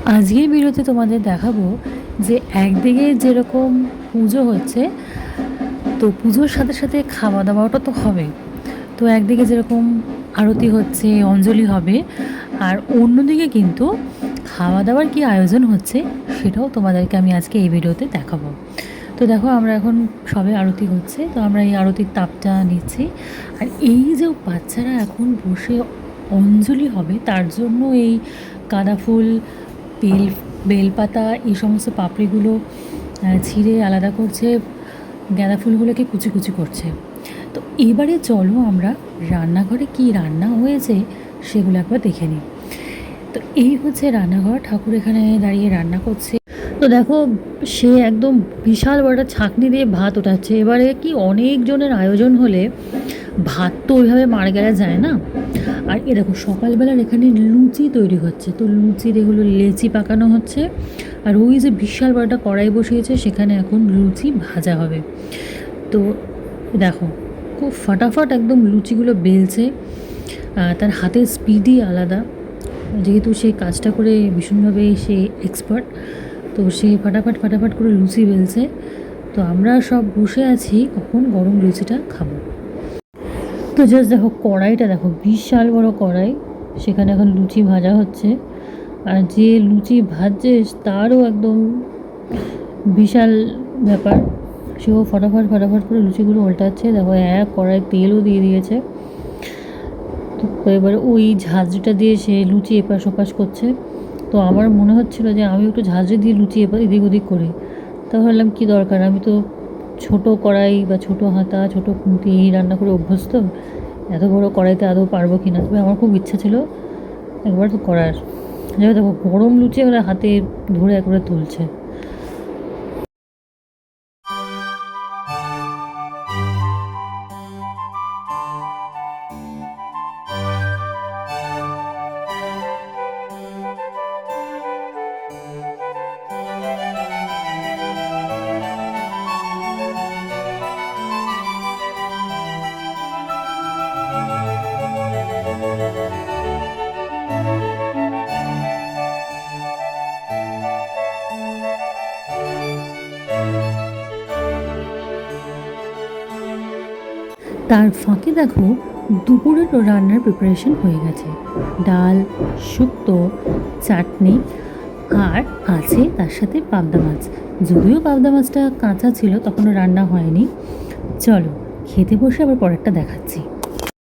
আজকের ভিডিওতে তোমাদের দেখাবো যে একদিকে যেরকম পুজো হচ্ছে, তো পুজোর সাথে সাথে খাওয়া দাওয়াটা তো হবে। তো একদিকে যেরকম আরতি হচ্ছে, অঞ্জলি হবে, আর অন্যদিকে কিন্তু খাওয়া দাওয়ার কি আয়োজন হচ্ছে সেটাও তোমাদেরকে আমি আজকে এই ভিডিওতে দেখাবো। তো দেখো, আমরা এখন সবে আরতি হচ্ছে, তো আমরা এই আরতির তাপটা নিচ্ছি। আর এই যে বাচ্চারা এখন বসে অঞ্জলি হবে, তার জন্য এই গাঁদা ফুল, বেল বেলপাতা, এই সমস্ত পাপড়িগুলো ছিঁড়ে আলাদা করছে, গাঁদা ফুলগুলোকে কুচি কুচি করছে। তো এবারে চলো আমরা রান্নাঘরে কি রান্না হয়েছে সেগুলো একবার দেখে নিই। তো এই হচ্ছে রান্নাঘর, ঠাকুর এখানে দাঁড়িয়ে রান্না করছে। তো দেখো, সে একদম বিশাল বড় একটা ছাঁকনি দিয়ে ভাত ওঠাচ্ছে। এবারে কি অনেকজনের আয়োজন হলে ভাত তো ওইভাবে মার গেলা যায় না। আর এ দেখো, সকালবেলার এখানে লুচি তৈরি হচ্ছে, তো লুচির এগুলো লেচি পাকানো হচ্ছে। আর ওই যে বিশাল বড় একটা কড়াই বসিয়েছে, সেখানে এখন লুচি ভাজা হবে। তো দেখো, খুব ফাটাফাট একদম লুচিগুলো বেলছে। তার হাতের স্পিডই আলাদা, যেহেতু সে কাজটা করে ভীষণভাবে সে এক্সপার্ট। তো সে ফাটাফাট ফাটাফাট করে লুচি বেলছে। তো আমরা সব বসে আছি কখন গরম লুচিটা খাবো। তো জাস্ট দেখো, কড়াইটা দেখো, বিশাল বড় কড়াই, সেখানে এখন লুচি ভাজা হচ্ছে। আর যে লুচি ভাজছে তারও একদম বিশাল ব্যাপার, সেও ফটাফট ফটাফট করে লুচিগুলো উল্টাচ্ছে। দেখো, এক কড়াই তেলও দিয়ে দিয়েছে। তো এবারে ওই ঝাঁঝরিটা দিয়ে সে লুচি এপাশ ওপাশ করছে। তো আমার মনে হচ্ছিল যে আমি একটু ঝাঁঝরি দিয়ে লুচি এদিক ওদিক করি। তা ভাবলাম কী দরকার, আমি তো ছোটো কড়াই বা ছোটো হাতা, ছোটো খুন্তি এই রান্না করে অভ্যস্ত, এত বড় কড়াইতে আদৌ পারবো কি না। তবে আমার খুব ইচ্ছা ছিল একবার তো করার। যাই দেখো, গরম লুচি ওরা হাতে ধরে একবারে তুলছে। তার ফাঁকে দেখো, দুপুরের রান্নার প্রিপারেশন হয়ে গেছে। ডাল, শুক্তো, চাটনি, আর আছে তার সাথে পাবদা মাছ। যদিও পাবদা মাছটা কাঁচা ছিল, তখনও রান্না হয়নি। চলো খেতে বসে আবার পরেরটা দেখাচ্ছি।